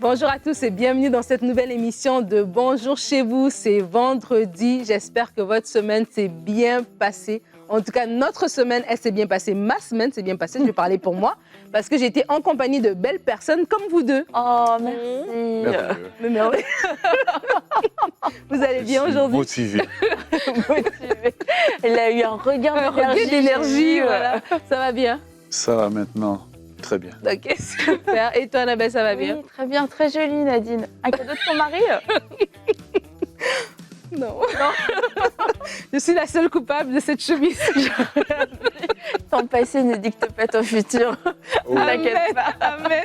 Bonjour à tous et bienvenue dans cette nouvelle émission de Bonjour chez vous. C'est vendredi. J'espère que votre semaine s'est bien passée. En tout cas, notre semaine, elle s'est bien passée. Ma semaine s'est bien passée. Je vais parler pour moi parce que j'ai été en compagnie de belles personnes comme vous deux. Oh, merci. Mais oui. Vous allez bien aujourd'hui? Motivé. Motivée. Elle a eu un regain d'énergie. Voilà. Ça va bien? Ça va maintenant. Très bien. Ok, super. Et toi, Annabelle, ça va bien? Oui, très bien, très jolie, Nadine. Un cadeau de ton mari? Non. Je suis la seule coupable de cette chemise. Ton passé ne dicte pas ton futur. Oh. T'inquiète pas. Amen.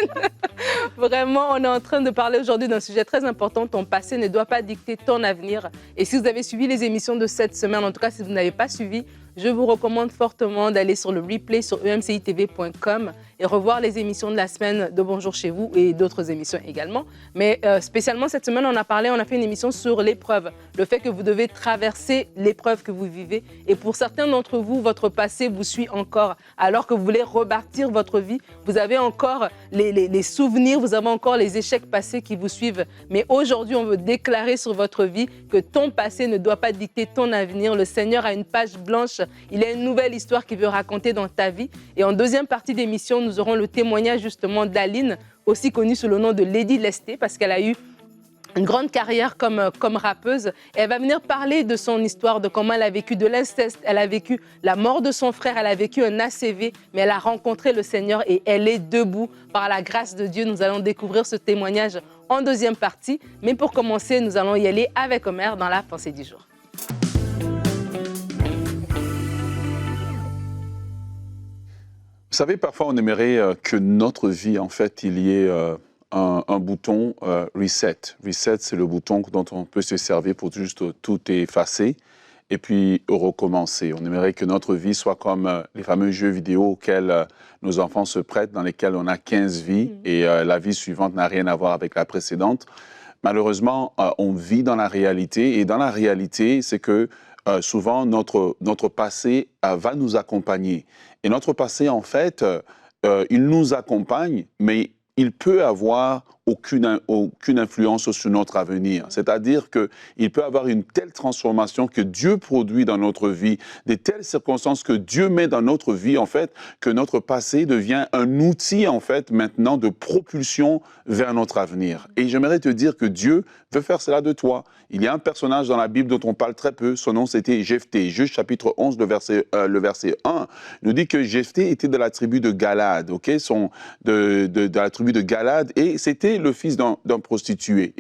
Vraiment, on est en train de parler aujourd'hui d'un sujet très important. Ton passé ne doit pas dicter ton avenir. Et si vous avez suivi les émissions de cette semaine, en tout cas, si vous n'avez pas suivi, je vous recommande fortement d'aller sur le replay sur emcitv.com et revoir les émissions de la semaine de Bonjour chez vous et d'autres émissions également. Mais spécialement cette semaine, on a fait une émission sur l'épreuve, le fait que vous devez traverser l'épreuve que vous vivez. Et pour certains d'entre vous, votre passé vous suit encore, alors que vous voulez rebâtir votre vie. Vous avez encore les souvenirs, vous avez encore les échecs passés qui vous suivent. Mais aujourd'hui, on veut déclarer sur votre vie que ton passé ne doit pas dicter ton avenir. Le Seigneur a une page blanche. Il a une nouvelle histoire qu'il veut raconter dans ta vie. Et en deuxième partie d'émission, nous aurons le témoignage justement d'Aline, aussi connue sous le nom de Lady Lesté, parce qu'elle a eu une grande carrière comme rappeuse. Et elle va venir parler de son histoire, de comment elle a vécu de l'inceste, elle a vécu la mort de son frère, elle a vécu un ACV, mais elle a rencontré le Seigneur et elle est debout. Par la grâce de Dieu, nous allons découvrir ce témoignage en deuxième partie. Mais pour commencer, nous allons y aller avec Omer dans la pensée du jour. Vous savez, parfois on aimerait que notre vie, en fait, il y ait un bouton reset. Reset, c'est le bouton dont on peut se servir pour juste tout effacer et puis recommencer. On aimerait que notre vie soit comme les fameux jeux vidéo auxquels nos enfants se prêtent, dans lesquels on a 15 vies et la vie suivante n'a rien à voir avec la précédente. Malheureusement, on vit dans la réalité et dans la réalité, c'est que souvent notre passé va nous accompagner. Et notre passé, en fait, il nous accompagne, mais il peut avoir aucune influence sur notre avenir. C'est-à-dire qu'il peut avoir une telle transformation que Dieu produit dans notre vie, des telles circonstances que Dieu met dans notre vie, en fait, que notre passé devient un outil, en fait, maintenant de propulsion vers notre avenir. Et j'aimerais te dire que Dieu veut faire cela de toi. Il y a un personnage dans la Bible dont on parle très peu, son nom c'était Jephthé. Juge chapitre 11, le verset 1, nous dit que Jephthé était de la tribu de Galad, de la tribu de Galad, et c'était le fils d'un prostitué,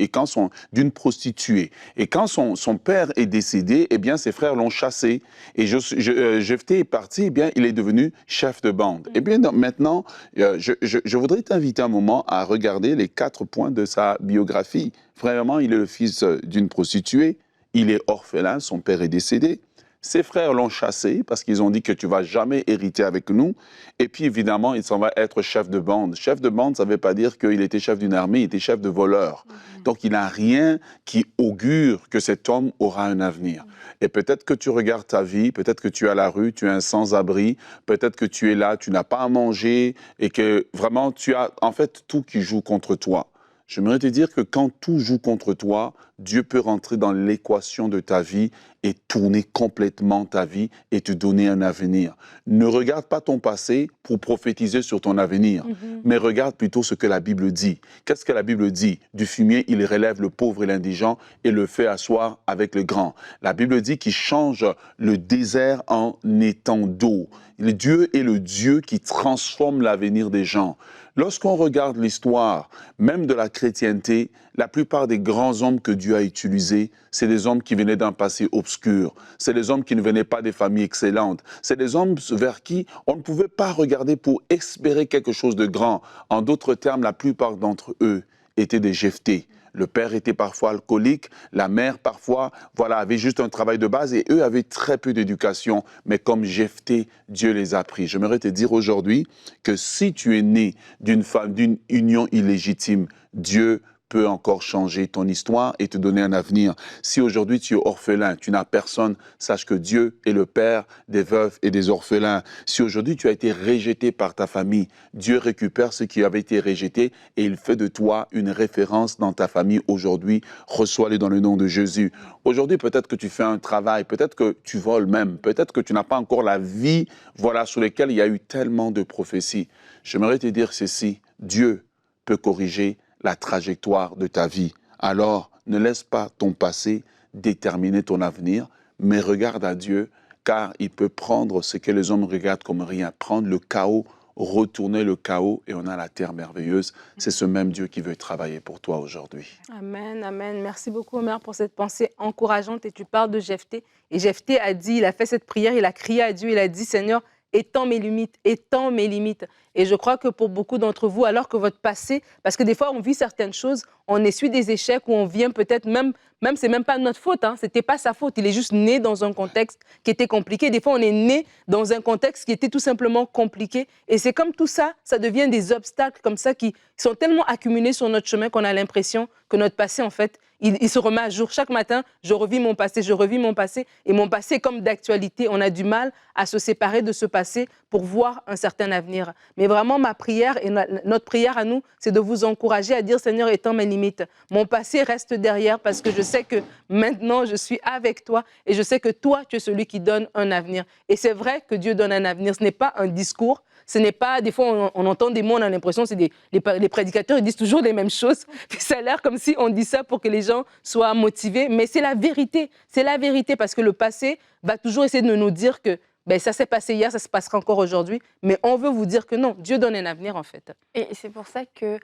d'une prostituée. Et quand son père est décédé, eh bien ses frères l'ont chassé. Et Jephthé est parti, eh bien il est devenu chef de bande. Eh bien maintenant, je voudrais t'inviter un moment à regarder les 4 points de sa biographie. Vraiment, il est le fils d'une prostituée, il est orphelin, son père est décédé. Ses frères l'ont chassé parce qu'ils ont dit que tu ne vas jamais hériter avec nous. Et puis évidemment, il s'en va être chef de bande. Chef de bande, ça ne veut pas dire qu'il était chef d'une armée, il était chef de voleurs. Donc il n'a rien qui augure que cet homme aura un avenir. Et peut-être que tu regardes ta vie, peut-être que tu es à la rue, tu es un sans-abri, peut-être que tu es là, tu n'as pas à manger et que vraiment tu as en fait tout qui joue contre toi. J'aimerais te dire que quand tout joue contre toi, Dieu peut rentrer dans l'équation de ta vie et tourner complètement ta vie et te donner un avenir. Ne regarde pas ton passé pour prophétiser sur ton avenir, mais regarde plutôt ce que la Bible dit. Qu'est-ce que la Bible dit? Du fumier, il relève le pauvre et l'indigent et le fait asseoir avec le grand. La Bible dit qu'il change le désert en étang d'eau. Dieu est le Dieu qui transforme l'avenir des gens. Lorsqu'on regarde l'histoire, même de la chrétienté, la plupart des grands hommes que Dieu a utilisés, c'est des hommes qui venaient d'un passé obscur. C'est des hommes qui ne venaient pas des familles excellentes. C'est des hommes vers qui on ne pouvait pas regarder pour espérer quelque chose de grand. En d'autres termes, la plupart d'entre eux étaient des Jephthé. Le père était parfois alcoolique, la mère parfois avait juste un travail de base et eux avaient très peu d'éducation. Mais comme Jephthé, Dieu les a pris. J'aimerais te dire aujourd'hui que si tu es né d'une femme, d'une union illégitime, Dieu peut encore changer ton histoire et te donner un avenir. Si aujourd'hui tu es orphelin, tu n'as personne, sache que Dieu est le Père des veuves et des orphelins. Si aujourd'hui tu as été rejeté par ta famille, Dieu récupère ce qui avait été rejeté et il fait de toi une référence dans ta famille aujourd'hui. Reçois-le dans le nom de Jésus. Aujourd'hui, peut-être que tu fais un travail, peut-être que tu voles même, peut-être que tu n'as pas encore la vie, voilà, sur laquelle il y a eu tellement de prophéties. J'aimerais te dire ceci, Dieu peut corriger la trajectoire de ta vie. Alors, ne laisse pas ton passé déterminer ton avenir, mais regarde à Dieu, car il peut prendre ce que les hommes regardent comme rien, prendre le chaos, retourner le chaos, et on a la terre merveilleuse. C'est ce même Dieu qui veut travailler pour toi aujourd'hui. Amen, amen. Merci beaucoup, Omer, pour cette pensée encourageante. Et tu parles de Jephthé. Et Jephthé a dit, il a fait cette prière, il a crié à Dieu, il a dit, Seigneur, étends mes limites, étends mes limites. Et je crois que pour beaucoup d'entre vous, alors que votre passé, parce que des fois, on vit certaines choses, on essuie des échecs où on vient peut-être même c'est même pas notre faute, hein, c'était pas sa faute. Il est juste né dans un contexte qui était compliqué. Des fois, on est né dans un contexte qui était tout simplement compliqué. Et c'est comme tout ça, ça devient des obstacles comme ça qui sont tellement accumulés sur notre chemin qu'on a l'impression que notre passé, en fait, il se remet à jour. Chaque matin, je revis mon passé, je revis mon passé. Et mon passé est comme d'actualité. On a du mal à se séparer de ce passé pour voir un certain avenir. Mais vraiment, ma prière et notre prière à nous, c'est de vous encourager à dire, Seigneur, étends mes limites. Mon passé reste derrière parce que je sais que maintenant, je suis avec toi et je sais que toi, tu es celui qui donne un avenir. Et c'est vrai que Dieu donne un avenir. Ce n'est pas un discours. Ce n'est pas, des fois, on entend des mots, on a l'impression que les prédicateurs, ils disent toujours les mêmes choses. Puis ça a l'air comme si on dit ça pour que les gens soient motivés. Mais c'est la vérité. C'est la vérité parce que le passé va toujours essayer de nous dire que ça s'est passé hier, ça se passera encore aujourd'hui. Mais on veut vous dire que non, Dieu donne un avenir en fait. Et c'est pour ça que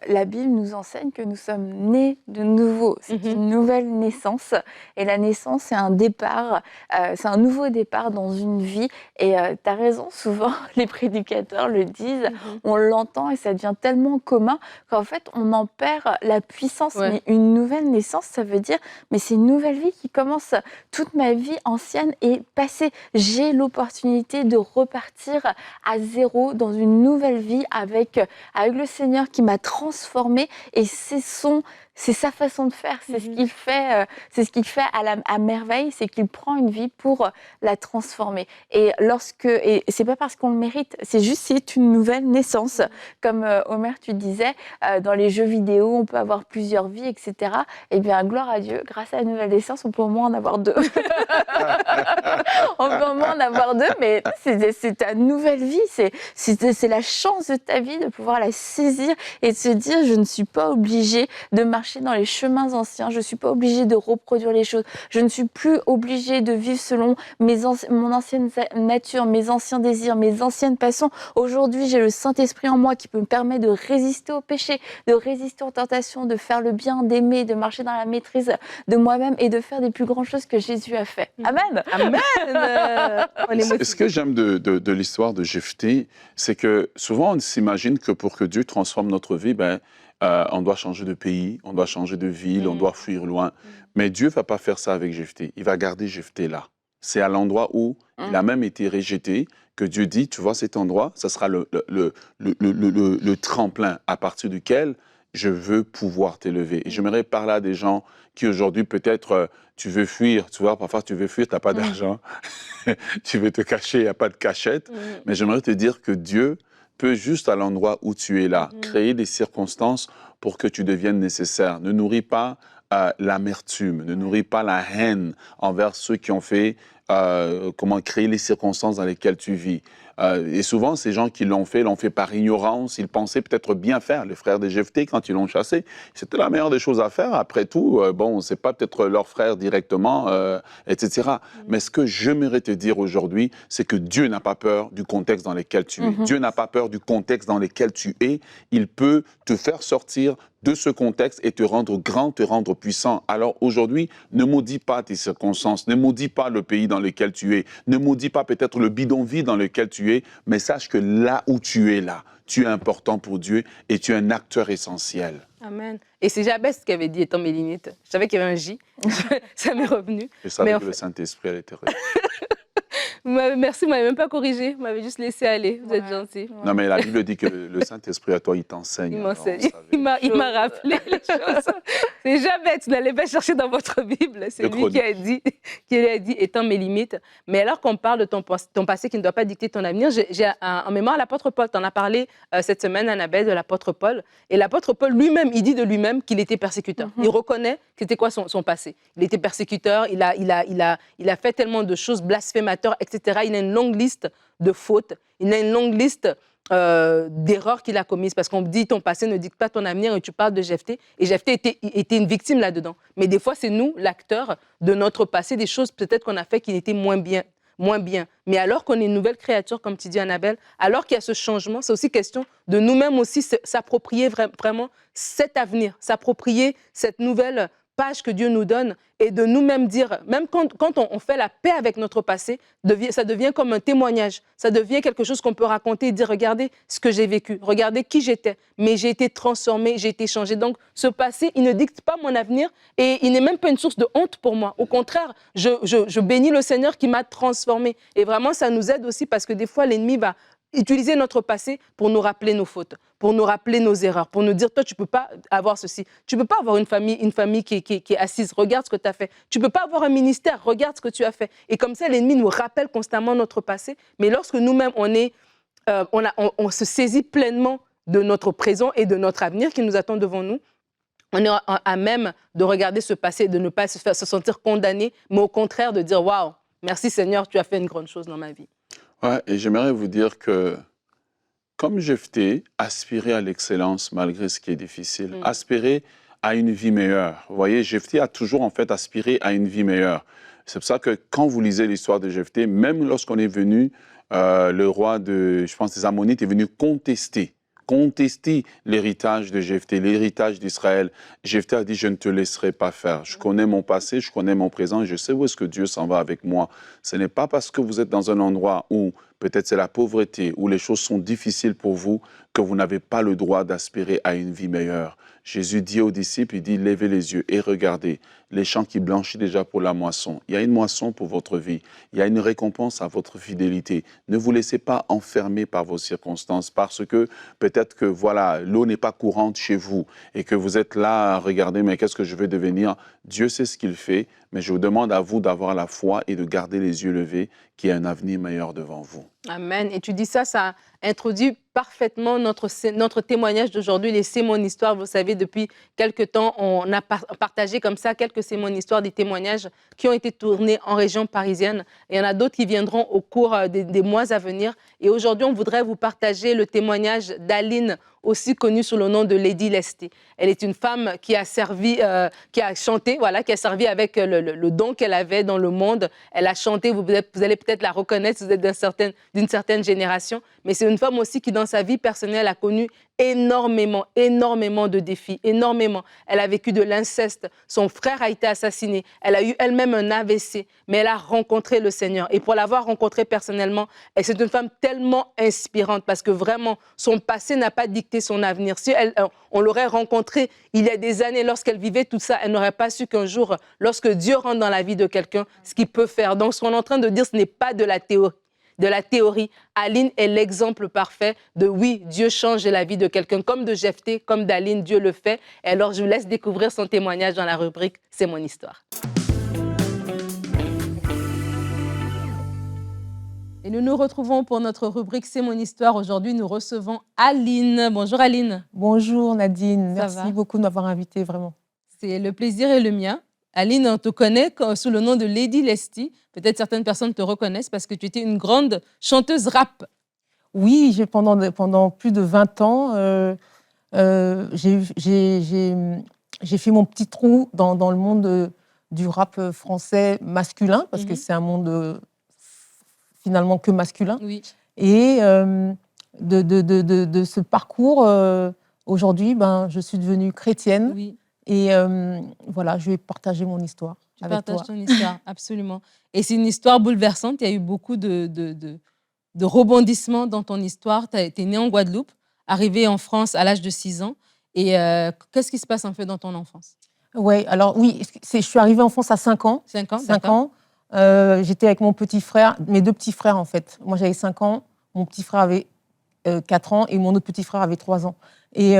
la Bible nous enseigne que nous sommes nés de nouveau. C'est une nouvelle naissance. Et la naissance, c'est un départ, c'est un nouveau départ dans une vie. Et tu as raison, souvent, les prédicateurs le disent, on l'entend et ça devient tellement commun qu'en fait, on en perd la puissance. Ouais. Mais une nouvelle naissance, ça veut dire, mais c'est une nouvelle vie qui commence. Toute ma vie ancienne est passée. J'ai l'opportunité de repartir à zéro dans une nouvelle vie avec le Seigneur qui m'a transformée et c'est sa façon de faire, c'est ce qu'il fait, à merveille, c'est qu'il prend une vie pour la transformer. Et c'est pas parce qu'on le mérite, c'est une nouvelle naissance. Comme Omer, tu disais, dans les jeux vidéo, on peut avoir plusieurs vies, etc. Eh bien, gloire à Dieu, grâce à la nouvelle naissance, on peut au moins en avoir deux. On peut au moins en avoir deux, mais c'est ta nouvelle vie, c'est la chance de ta vie de pouvoir la saisir et de se dire, je ne suis pas obligée de marcher dans les chemins anciens, je ne suis pas obligée de reproduire les choses, je ne suis plus obligée de vivre selon mon ancienne nature, mes anciens désirs, mes anciennes passions. Aujourd'hui, j'ai le Saint-Esprit en moi qui peut me permettre de résister au péché, de résister aux tentations, de faire le bien, d'aimer, de marcher dans la maîtrise de moi-même et de faire des plus grandes choses que Jésus a fait. Amen. Amen. Ce que j'aime de l'histoire de Jephthé, c'est que souvent on s'imagine que pour que Dieu transforme notre vie, on doit changer de pays, on doit changer de ville, on doit fuir loin. Mais Dieu ne va pas faire ça avec Jephthé. Il va garder Jephthé là. C'est à l'endroit où il a même été rejeté que Dieu dit, tu vois cet endroit, ça sera le tremplin à partir duquel je veux pouvoir t'élever. Et j'aimerais parler à des gens qui aujourd'hui peut-être tu veux fuir, tu vois, parfois tu veux fuir, tu n'as pas d'argent, tu veux te cacher, il n'y a pas de cachette. Mais j'aimerais te dire que Dieu peut juste à l'endroit où tu es là, créer des circonstances pour que tu deviennes nécessaire. Ne nourris pas l'amertume, ne nourris pas la haine envers ceux qui ont fait, créer les circonstances dans lesquelles tu vis. Et souvent, ces gens qui l'ont fait par ignorance. Ils pensaient peut-être bien faire. Les frères de Jephthé, quand ils l'ont chassé, c'était la meilleure des choses à faire. Après tout, c'est pas peut-être leur frère directement, etc. Mais ce que j'aimerais te dire aujourd'hui, c'est que Dieu n'a pas peur du contexte dans lequel tu es. Dieu n'a pas peur du contexte dans lequel tu es. Il peut te faire sortir de ce contexte et te rendre grand, te rendre puissant. Alors aujourd'hui, ne maudis pas tes circonstances, ne maudis pas le pays dans lequel tu es, ne maudis pas peut-être le bidonville dans lequel tu es, mais sache que là où tu es là, tu es important pour Dieu et tu es un acteur essentiel. Amen. Et c'est Jabès qui avait dit, étant mes limites. Je savais qu'il y avait un J, ça m'est revenu. Je savais que le Saint-Esprit allait te répondre. Merci, vous ne m'avez même pas corrigé. Vous m'avez juste laissé aller. Vous êtes gentil. Non, mais la Bible dit que le Saint-Esprit à toi, il t'enseigne. Il alors, m'enseigne. vous savez. Il m'a rappelé les choses. C'est jamais, tu n'allais pas chercher dans votre Bible. C'est lui qui a dit, étant mes limites. Mais alors qu'on parle de ton passé qui ne doit pas dicter ton avenir, j'ai en mémoire l'apôtre Paul. Tu en as parlé cette semaine, Annabelle, de l'apôtre Paul. Et l'apôtre Paul lui-même, il dit de lui-même qu'il était persécuteur. Il reconnaît que c'était quoi son passé. Il était persécuteur, il a fait tellement de choses blasphémateurs, etc. Il a une longue liste de fautes. Il a une longue liste d'erreurs qu'il a commises. Parce qu'on dit ton passé ne dicte pas ton avenir et tu parles de Jephthé. Et Jephthé était une victime là-dedans. Mais des fois, c'est nous, l'acteur de notre passé, des choses peut-être qu'on a fait qui étaient moins bien. Mais alors qu'on est une nouvelle créature, comme tu dis, Annabelle, alors qu'il y a ce changement, c'est aussi question de nous-mêmes aussi s'approprier vraiment cet avenir, s'approprier cette nouvelle page que Dieu nous donne et de nous-mêmes dire, même quand on fait la paix avec notre passé, ça devient comme un témoignage. Ça devient quelque chose qu'on peut raconter et dire, regardez ce que j'ai vécu, regardez qui j'étais, mais j'ai été transformé, j'ai été changé. Donc, ce passé, il ne dicte pas mon avenir et il n'est même pas une source de honte pour moi. Au contraire, je bénis le Seigneur qui m'a transformé. Et vraiment, ça nous aide aussi parce que des fois, l'ennemi va utiliser notre passé pour nous rappeler nos fautes, pour nous rappeler nos erreurs, pour nous dire, toi, tu ne peux pas avoir ceci. Tu ne peux pas avoir une famille qui est assise. Regarde ce que tu as fait. Tu ne peux pas avoir un ministère. Regarde ce que tu as fait. Et comme ça, l'ennemi nous rappelle constamment notre passé. Mais lorsque nous-mêmes, on se saisit pleinement de notre présent et de notre avenir qui nous attend devant nous, on est à même de regarder ce passé, de ne pas se sentir condamné, mais au contraire de dire, waouh, merci Seigneur, tu as fait une grande chose dans ma vie. Ouais, et j'aimerais vous dire que, comme Jephthé, aspirer à l'excellence malgré ce qui est difficile, aspirer à une vie meilleure. Vous voyez, Jephthé a toujours en fait aspiré à une vie meilleure. C'est pour ça que quand vous lisez l'histoire de Jephthé, même lorsqu'on est venu, le roi des Ammonites est venu contester l'héritage de Jephthé, l'héritage d'Israël. Jephthé a dit, je ne te laisserai pas faire. Je connais mon passé, je connais mon présent et je sais où est-ce que Dieu s'en va avec moi. Ce n'est pas parce que vous êtes dans un endroit où peut-être c'est la pauvreté, où les choses sont difficiles pour vous, que vous n'avez pas le droit d'aspirer à une vie meilleure. Jésus dit aux disciples, il dit, levez les yeux et regardez les champs qui blanchissent déjà pour la moisson. Il y a une moisson pour votre vie. Il y a une récompense à votre fidélité. Ne vous laissez pas enfermer par vos circonstances parce que peut-être que voilà, l'eau n'est pas courante chez vous et que vous êtes là à regarder, mais qu'est-ce que je vais devenir? Dieu sait ce qu'il fait, mais je vous demande à vous d'avoir la foi et de garder les yeux levés, qu'il y a un avenir meilleur devant vous. Amen. Et tu dis ça introduit parfaitement notre témoignage d'aujourd'hui, les C'est mon histoire. Vous savez, depuis quelques temps, on a partagé comme ça quelques C'est mon histoire, des témoignages qui ont été tournés en région parisienne. Et il y en a d'autres qui viendront au cours des mois à venir. Et aujourd'hui, on voudrait vous partager le témoignage d'Aline, aussi connue sous le nom de Lady Lesté. Elle est une femme qui a servi, qui a chanté, voilà, qui a servi avec le don qu'elle avait dans le monde. Elle a chanté, vous allez peut-être la reconnaître si vous êtes d'une certaine génération, mais c'est une femme aussi qui, dans sa vie personnelle, a connu énormément de défis, énormément. Elle a vécu de l'inceste, son frère a été assassiné, elle a eu elle-même un AVC, mais elle a rencontré le Seigneur. Et pour l'avoir rencontré personnellement, c'est une femme tellement inspirante parce que vraiment, son passé n'a pas dicté son avenir. Si on l'aurait rencontrée il y a des années, lorsqu'elle vivait tout ça, elle n'aurait pas su qu'un jour, lorsque Dieu rentre dans la vie de quelqu'un, ce qu'il peut faire. Donc, ce qu'on est en train de dire, ce n'est pas de la théorie. Aline est l'exemple parfait de oui, Dieu change la vie de quelqu'un, comme de Jephthé, comme d'Aline, Dieu le fait. Et alors, je vous laisse découvrir son témoignage dans la rubrique « C'est mon histoire ». Et nous nous retrouvons pour notre rubrique « C'est mon histoire ». Aujourd'hui, nous recevons Aline. Bonjour Aline. Bonjour Nadine, Ça va? merci beaucoup de m'avoir invitée, vraiment. C'est le plaisir et le mien. Aline, on te connaît sous le nom de Lady Lesté. Peut-être certaines personnes te reconnaissent parce que tu étais une grande chanteuse rap. Oui, pendant plus de 20 ans, j'ai fait mon petit trou dans le monde du rap français masculin, parce que c'est un monde finalement que masculin. Oui. Et de ce parcours, aujourd'hui, je suis devenue chrétienne. Oui. Et voilà, je vais partager mon histoire avec toi. Tu partages ton histoire, absolument. Et c'est une histoire bouleversante. Il y a eu beaucoup de rebondissements dans ton histoire. Tu es née en Guadeloupe, arrivée en France à l'âge de 6 ans. Et qu'est-ce qui se passe en fait dans ton enfance? Ouais, alors oui, je suis arrivée en France à 5 ans. 5 ans, 5 ans. j'étais avec mon petit frère, mes 2 petits frères en fait. Moi j'avais 5 ans, mon petit frère avait 4 ans et mon autre petit frère avait 3 ans. Et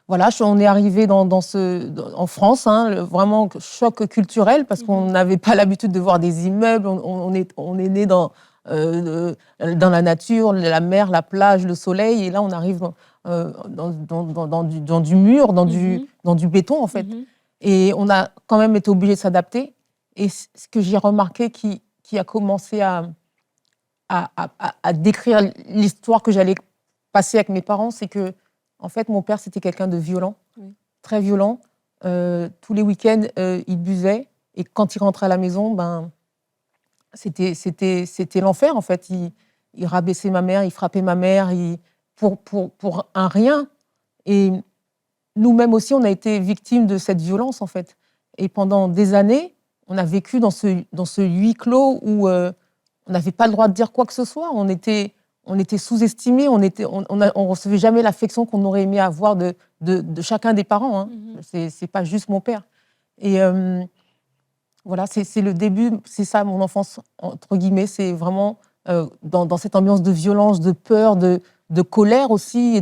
voilà, on est arrivé en France, hein, vraiment choc culturel parce qu'on n'avait pas l'habitude de voir des immeubles. On est né dans la nature, la mer, la plage, le soleil. Et là, on arrive dans du mur, dans du béton, en fait. Et on a quand même été obligé de s'adapter. Et ce que j'ai remarqué qui a commencé à décrire l'histoire que j'allais passer avec mes parents, c'est que en fait, mon père, c'était quelqu'un de violent, très violent. Tous les week-ends, il buvait. Et quand il rentrait à la maison, c'était l'enfer, en fait. Il rabaissait ma mère, il frappait ma mère pour un rien. Et nous-mêmes aussi, on a été victimes de cette violence, en fait. Et pendant des années, on a vécu dans ce huis clos où on n'avait pas le droit de dire quoi que ce soit. On était sous-estimés, on recevait jamais l'affection qu'on aurait aimé avoir de chacun des parents. Hein. C'est pas juste mon père. Et voilà, c'est le début, c'est ça mon enfance, entre guillemets. C'est vraiment dans cette ambiance de violence, de peur, de colère aussi et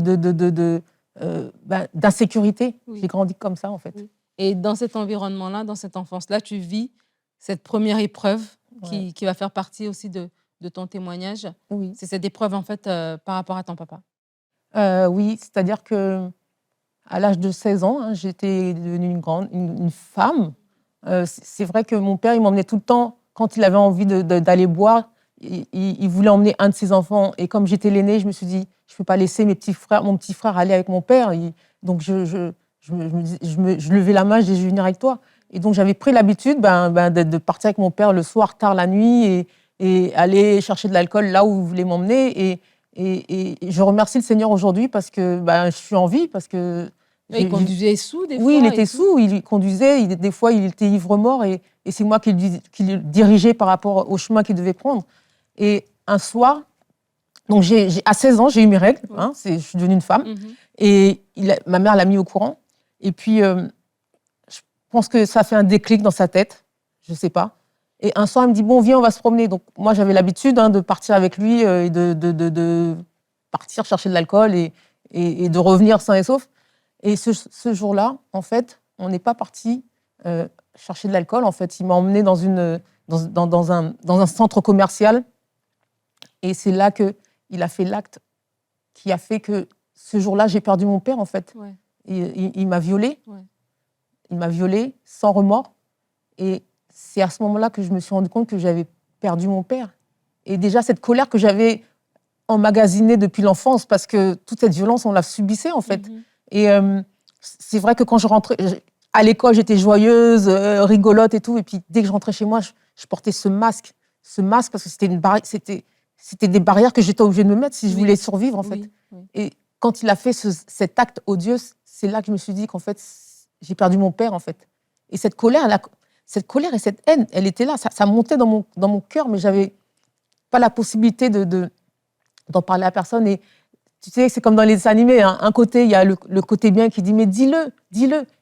d'insécurité. J'ai grandi comme ça, en fait. Et dans cet environnement-là, dans cette enfance-là, tu vis cette première épreuve qui va faire partie aussi de ton témoignage. Oui. C'est cette épreuve, en fait, par rapport à ton papa. Oui, c'est-à-dire qu'à l'âge de 16 ans, hein, j'étais devenue une femme. C'est vrai que mon père, il m'emmenait tout le temps, quand il avait envie d'aller boire, il voulait emmener un de ses enfants. Et comme j'étais l'aînée, je me suis dit, je ne peux pas laisser mon petit frère aller avec mon père. Donc, je levais la main, je disais, je vais venir avec toi. Et donc, j'avais pris l'habitude de partir avec mon père le soir, tard la nuit, et aller chercher de l'alcool là où il voulait m'emmener. Et je remercie le Seigneur aujourd'hui parce que je suis en vie, parce que... Il conduisait sous, des fois. Oui, il était sous, il conduisait, des fois il était ivre-mort, et c'est moi qui le dirigeais par rapport au chemin qu'il devait prendre. Et un soir, donc à 16 ans, j'ai eu mes règles, hein, je suis devenue une femme, et ma mère l'a mis au courant. Et puis, je pense que ça a fait un déclic dans sa tête, je ne sais pas. Et un soir, elle me dit, bon, viens, on va se promener. Donc, moi, j'avais l'habitude de partir avec lui et de partir chercher de l'alcool et de revenir sain et sauf. Et ce jour-là, en fait, on n'est pas parti chercher de l'alcool. En fait, il m'a emmenée dans un centre commercial. Et c'est là qu'il a fait l'acte qui a fait que ce jour-là, j'ai perdu mon père, en fait. Ouais. Et il m'a violée. Ouais. Il m'a violée sans remords. Et c'est à ce moment-là que je me suis rendu compte que j'avais perdu mon père. Et déjà, cette colère que j'avais emmagasinée depuis l'enfance, parce que toute cette violence, on la subissait, en fait. Et c'est vrai que quand je rentrais, à l'école, j'étais joyeuse, rigolote et tout. Et puis, dès que je rentrais chez moi, je portais ce masque parce que c'était des barrières que j'étais obligée de me mettre si je voulais survivre, en fait. Oui. Et quand il a fait cet acte odieux, c'est là que je me suis dit qu'en fait, j'ai perdu mon père, en fait. Et cette colère et cette haine, elle était là. Ça montait dans mon cœur, mais j'avais pas la possibilité d'en parler à personne. Et tu sais, c'est comme dans les animés. Hein. Un côté, il y a le côté bien qui dit, mais dis-le.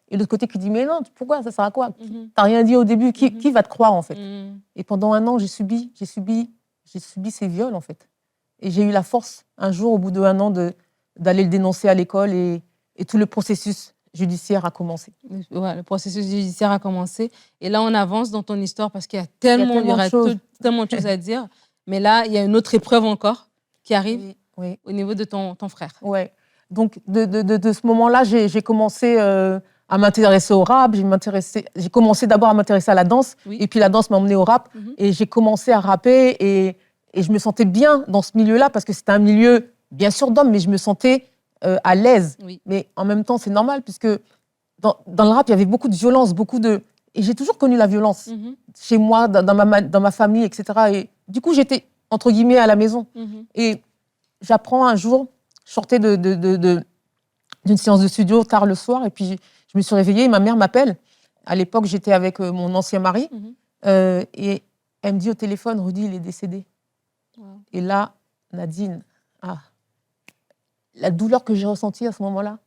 Et l'autre côté qui dit, mais non, pourquoi, ça sert à quoi? T'as rien dit au début, qui va te croire, en fait? Et pendant un an, j'ai subi ces viols, en fait. Et j'ai eu la force, un jour, au bout d'un an, d'aller le dénoncer à l'école, et tout le processus judiciaire a commencé. Ouais, le processus judiciaire a commencé. Et là, on avance dans ton histoire parce qu'il y a tellement de choses à dire. Mais là, il y a une autre épreuve encore qui arrive au niveau de ton frère. Oui. Donc, de ce moment-là, j'ai commencé à m'intéresser au rap. J'ai commencé d'abord à m'intéresser à la danse. Et puis, la danse m'a emmenée au rap. Et j'ai commencé à rapper. Et je me sentais bien dans ce milieu-là parce que c'était un milieu, bien sûr, d'hommes, mais je me sentais à l'aise. Mais en même temps, c'est normal puisque dans le rap, il y avait beaucoup de violence, Et j'ai toujours connu la violence chez moi, dans ma famille, etc. Et du coup, j'étais, entre guillemets, à la maison. Et j'apprends un jour, je sortais d'une séance de studio tard le soir, et puis je me suis réveillée et ma mère m'appelle. À l'époque, j'étais avec mon ancien mari. Et elle me dit au téléphone, Rudy, il est décédé. Wow. Et là, Nadine, la douleur que j'ai ressentie à ce moment-là,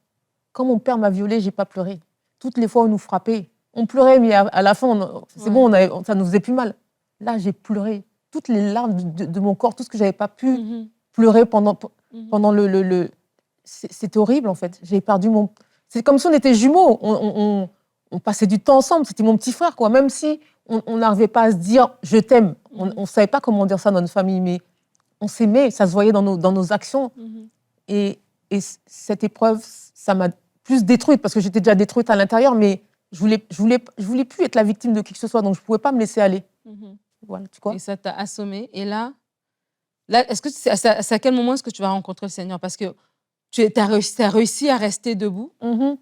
quand mon père m'a violée, j'ai pas pleuré. Toutes les fois où on nous frappait, on pleurait, mais à la fin, c'est bon, ça nous faisait plus mal. Là, j'ai pleuré toutes les larmes de mon corps, tout ce que j'avais pas pu Mhm. pleurer pendant Mhm. le... C'était horrible, en fait. J'ai perdu mon... C'est comme si on était jumeaux. On passait du temps ensemble. C'était mon petit frère, quoi. Même si on n'arrivait pas à se dire « je t'aime ». On ne savait pas comment dire ça dans notre famille, mais on s'aimait. Ça se voyait dans nos actions. Mhm. Et cette épreuve, ça m'a plus détruite, parce que j'étais déjà détruite à l'intérieur, mais je voulais plus être la victime de qui que ce soit, donc je ne pouvais pas me laisser aller. Mhm. Voilà, tu vois. Et ça t'a assommé. Et là est-ce que c'est à quel moment est-ce que tu vas rencontrer le Seigneur? Parce que t'as réussi à rester debout. Mhm.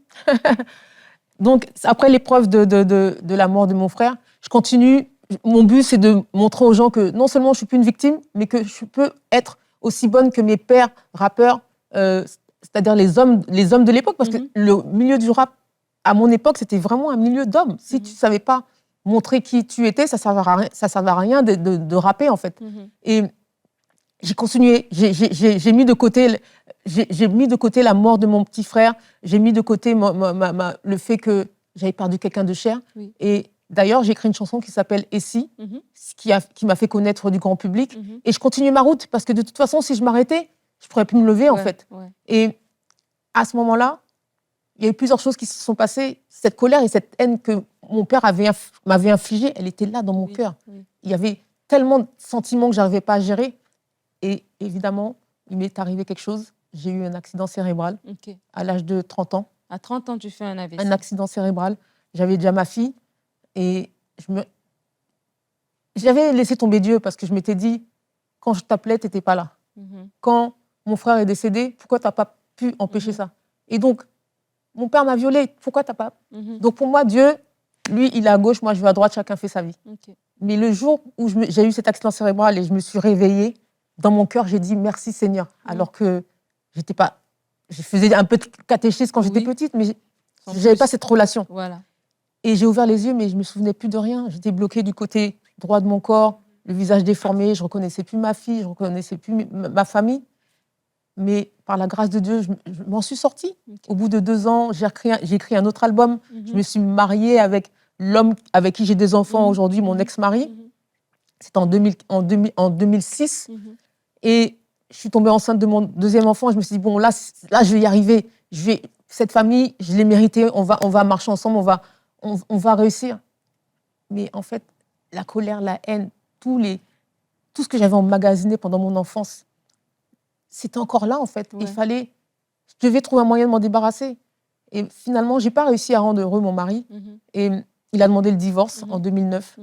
Donc, après l'épreuve de la mort de mon frère, je continue. Mon but, c'est de montrer aux gens que non seulement je ne suis plus une victime, mais que je peux être aussi bonne que mes pères rappeurs, c'est-à-dire les hommes de l'époque. Parce que le milieu du rap, à mon époque, c'était vraiment un milieu d'hommes. Si tu ne savais pas montrer qui tu étais, ça ne servait à rien de rapper, en fait. Et j'ai continué, j'ai mis de côté la mort de mon petit frère, j'ai mis de côté le fait que j'avais perdu quelqu'un de cher. Oui. Et d'ailleurs, j'ai écrit une chanson qui s'appelle « Et si », qui m'a fait connaître du grand public. Et je continue ma route, parce que de toute façon, si je m'arrêtais, je ne pourrais plus me lever, en fait. Ouais. Et à ce moment-là, il y a eu plusieurs choses qui se sont passées. Cette colère et cette haine que mon père m'avait infligée, elle était là dans mon cœur. Oui. Il y avait tellement de sentiments que je n'arrivais pas à gérer. Et évidemment, il m'est arrivé quelque chose. J'ai eu un accident cérébral à l'âge de 30 ans. À 30 ans, tu fais un AVC. Un accident cérébral. J'avais déjà ma fille. Et j'avais laissé tomber Dieu, parce que je m'étais dit, quand je t'appelais, tu n'étais pas là. Quand mon frère est décédé, pourquoi tu n'as pas pu empêcher ça? Et donc, mon père m'a violée. Pourquoi tu n'as pas... Donc pour moi, Dieu, lui, il est à gauche, moi, je vais à droite, chacun fait sa vie. Mais le jour où j'ai eu cet accident cérébral et je me suis réveillée, dans mon cœur, j'ai dit merci Seigneur. Alors que j'étais pas... Je faisais un peu de catéchisme quand j'étais petite, mais je n'avais pas cette relation. Voilà. Et j'ai ouvert les yeux, mais je ne me souvenais plus de rien. J'étais bloquée du côté droit de mon corps, le visage déformé, je ne reconnaissais plus ma fille, je ne reconnaissais plus ma famille. Mais par la grâce de Dieu, je m'en suis sortie. Au bout de 2 ans, j'ai écrit un autre album. Je me suis mariée avec l'homme avec qui j'ai des enfants aujourd'hui, mon ex-mari. C'était en 2006. Et je suis tombée enceinte de mon deuxième enfant. Et je me suis dit, bon, là, je vais y arriver. Cette famille, je l'ai méritée. On va marcher ensemble, on va réussir. Mais en fait, la colère, la haine, tout ce que j'avais emmagasiné pendant mon enfance, c'était encore là, en fait. Ouais. Je devais trouver un moyen de m'en débarrasser. Et finalement, je n'ai pas réussi à rendre heureux mon mari. Et il a demandé le divorce en 2009.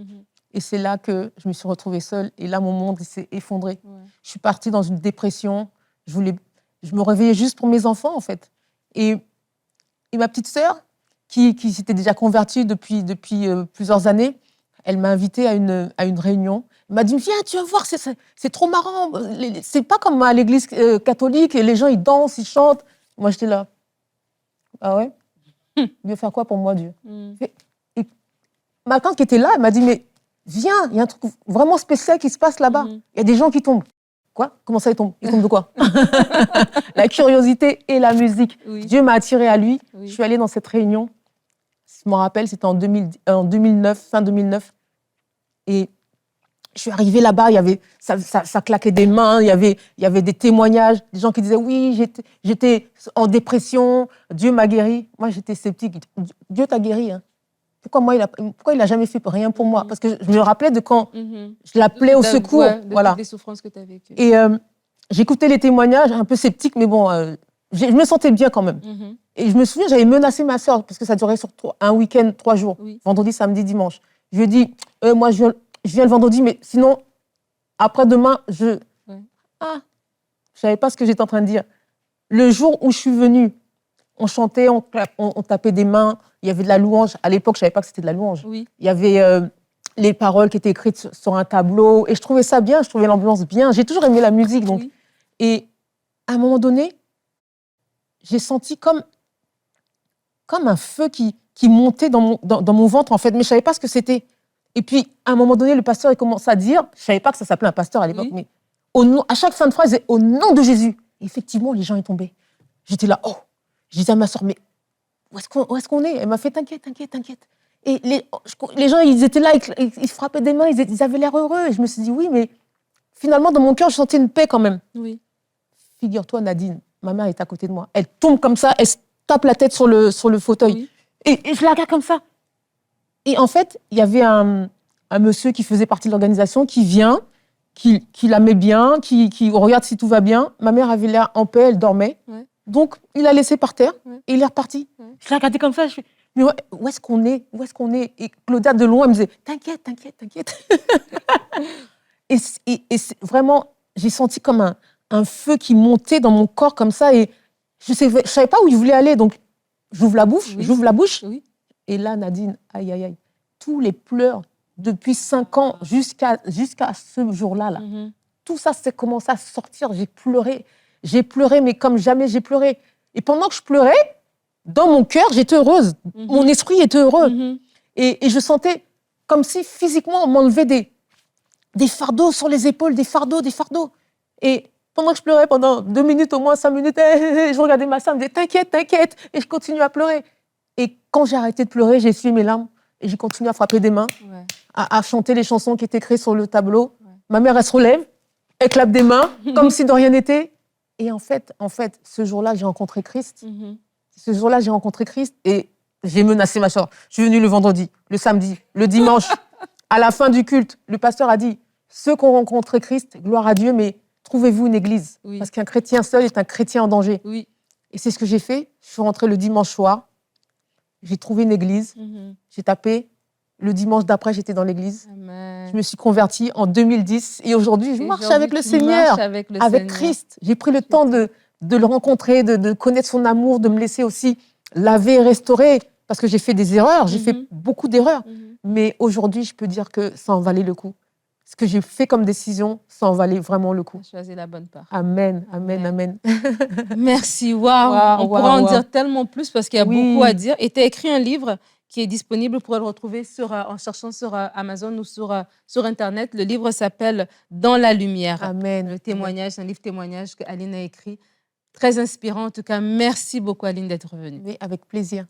Et c'est là que je me suis retrouvée seule. Et là, mon monde s'est effondré. Ouais. Je suis partie dans une dépression. Je me réveillais juste pour mes enfants, en fait. Et ma petite sœur, qui s'était déjà convertie depuis plusieurs années, elle m'a invitée à une réunion. Elle m'a dit, viens, tu vas voir, c'est trop marrant. C'est pas comme à l'église catholique, et les gens, ils dansent, ils chantent. Moi, j'étais là. Ah ouais? Il veut faire quoi pour moi, Dieu? Et ma tante qui était là, elle m'a dit, mais viens, il y a un truc vraiment spécial qui se passe là-bas. Il y a des gens qui tombent. Quoi? Comment ça, ils tombent? Ils tombent de quoi? La curiosité et la musique. Oui. Dieu m'a attirée à lui. Oui. Je suis allée dans cette réunion. Je me rappelle, c'était en 2009, fin 2009. Et je suis arrivée là-bas, ça claquait des mains, il y avait des témoignages, des gens qui disaient, oui, j'étais en dépression, Dieu m'a guéri. Moi, j'étais sceptique. Dieu t'a guéri, hein. Pourquoi il n'a jamais fait rien pour moi? Parce que je me rappelais de quand je l'appelais au secours. Voilà. Des souffrances que tu as vécues. Et j'écoutais les témoignages, un peu sceptique, mais bon, je me sentais bien quand même. Et je me souviens, j'avais menacé ma sœur, parce que ça durait sur un week-end, 3 jours. Oui. Vendredi, samedi, dimanche. Je lui ai dit, moi, je viens le vendredi, mais sinon, après-demain, je ne savais pas ce que j'étais en train de dire. Le jour où je suis venue, on chantait, on tapait des mains, il y avait de la louange. À l'époque, je ne savais pas que c'était de la louange. Oui. Il y avait les paroles qui étaient écrites sur un tableau. Et je trouvais ça bien, je trouvais l'ambiance bien. J'ai toujours aimé la musique. Donc. Oui. Et à un moment donné, j'ai senti comme un feu qui montait dans mon ventre, en fait. Mais je ne savais pas ce que c'était. Et puis, à un moment donné, le pasteur il commence à dire, je ne savais pas que ça s'appelait un pasteur à l'époque, mais à chaque fin de phrase, il disait, au nom de Jésus. Et effectivement, les gens y tombaient. J'étais là, oh. Je disais à ma soeur, mais où est-ce qu'on est? Elle m'a fait, t'inquiète. Et les gens, ils étaient là, ils frappaient des mains, ils avaient l'air heureux. Et je me suis dit, oui, mais finalement, dans mon cœur, je sentais une paix quand même. Oui. Figure-toi, Nadine, ma mère est à côté de moi. Elle tombe comme ça, elle se tape la tête sur le fauteuil. Oui. Et je la regarde comme ça. Et en fait, il y avait un monsieur qui faisait partie de l'organisation qui vient, qui la met bien, qui regarde si tout va bien. Ma mère avait l'air en paix, elle dormait. Ouais. Donc, il l'a laissé par terre et il est reparti. Ouais. Je l'ai regardé comme ça, je fais, mais où est-ce qu'on est? Où est-ce qu'on est? Et Claudia, de loin, elle me disait, t'inquiète, t'inquiète, t'inquiète. et vraiment, j'ai senti comme un feu qui montait dans mon corps comme ça et je savais pas où il voulait aller. Donc, j'ouvre la bouche, Oui. et là, Nadine, aïe, aïe, aïe, tous les pleurs depuis 5 ans jusqu'à ce jour-là, là, tout ça s'est commencé à sortir. J'ai pleuré, mais comme jamais j'ai pleuré. Et pendant que je pleurais, dans mon cœur, j'étais heureuse. Mon esprit était heureux. Et je sentais comme si physiquement, on m'enlevait des fardeaux sur les épaules, des fardeaux. Et pendant que je pleurais, pendant 2 minutes, au moins 5 minutes, je regardais ma sœur, elle me disait « t'inquiète ». Et je continuais à pleurer. Et quand j'ai arrêté de pleurer, j'ai essuyé mes larmes et j'ai continué à frapper des mains, à chanter les chansons qui étaient écrites sur le tableau. Ma mère, elle se relève, elle clappe des mains, comme si de rien n'était. Et en fait, ce jour-là, j'ai rencontré Christ. Ce jour-là, j'ai rencontré Christ et j'ai menacé ma soeur. Je suis venue le vendredi, le samedi, le dimanche. À la fin du culte, le pasteur a dit « Ceux qui ont rencontré Christ, gloire à Dieu, mais trouvez-vous une église. Parce qu'un chrétien seul est un chrétien en danger. » Et c'est ce que j'ai fait. Je suis rentrée le dimanche soir. J'ai trouvé une église. J'ai tapé. Le dimanche d'après, j'étais dans l'église. Je me suis convertie en 2010. Et aujourd'hui, je marche avec le Seigneur, avec Christ. J'ai pris le temps de le rencontrer, de connaître son amour, de me laisser aussi laver et restaurer. Parce que j'ai fait des erreurs, j'ai fait beaucoup d'erreurs. Mais aujourd'hui, je peux dire que ça en valait le coup. Ce que j'ai fait comme décision, ça en valait vraiment le coup. Choisir la bonne part. Amen, amen, amen. Merci, waouh. On pourra en dire tellement plus parce qu'il y a beaucoup à dire. Et tu as écrit un livre qui est disponible, vous pourrez le retrouver en cherchant sur Amazon ou sur Internet. Le livre s'appelle « Dans la lumière ». Amen. Le témoignage, c'est un livre témoignage qu'Aline a écrit. Très inspirant. En tout cas, merci beaucoup, Aline, d'être venue. Oui, avec plaisir.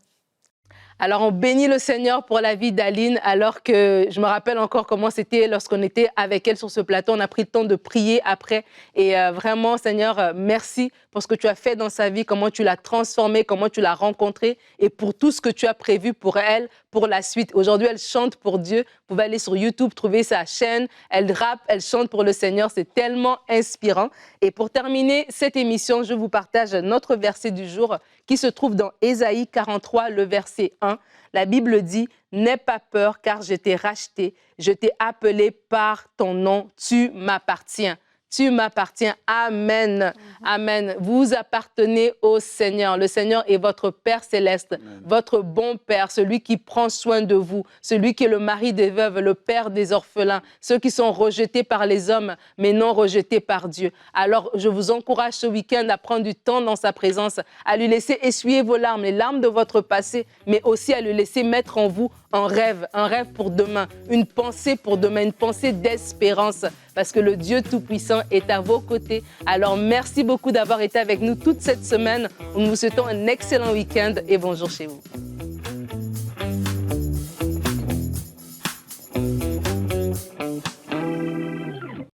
Alors, on bénit le Seigneur pour la vie d'Aline, alors que je me rappelle encore comment c'était lorsqu'on était avec elle sur ce plateau. On a pris le temps de prier après. Et vraiment, Seigneur, merci pour ce que tu as fait dans sa vie, comment tu l'as transformée, comment tu l'as rencontrée et pour tout ce que tu as prévu pour elle, pour la suite. Aujourd'hui, elle chante pour Dieu. Vous pouvez aller sur YouTube, trouver sa chaîne. Elle rappe, elle chante pour le Seigneur. C'est tellement inspirant. Et pour terminer cette émission, je vous partage notre verset du jour qui se trouve dans Ésaïe 43, le verset 1. La Bible dit « N'aie pas peur car je t'ai racheté, je t'ai appelé par ton nom, tu m'appartiens. » Tu m'appartiens. Amen. Amen. Vous appartenez au Seigneur. Le Seigneur est votre Père céleste, votre bon Père, celui qui prend soin de vous, celui qui est le mari des veuves, le Père des orphelins, ceux qui sont rejetés par les hommes, mais non rejetés par Dieu. Alors, je vous encourage ce week-end à prendre du temps dans sa présence, à lui laisser essuyer vos larmes, les larmes de votre passé, mais aussi à lui laisser mettre en vous un rêve pour demain, une pensée pour demain, une pensée d'espérance, parce que le Dieu Tout-Puissant est à vos côtés. Alors, merci beaucoup d'avoir été avec nous toute cette semaine. Nous vous souhaitons un excellent week-end et bonjour chez vous.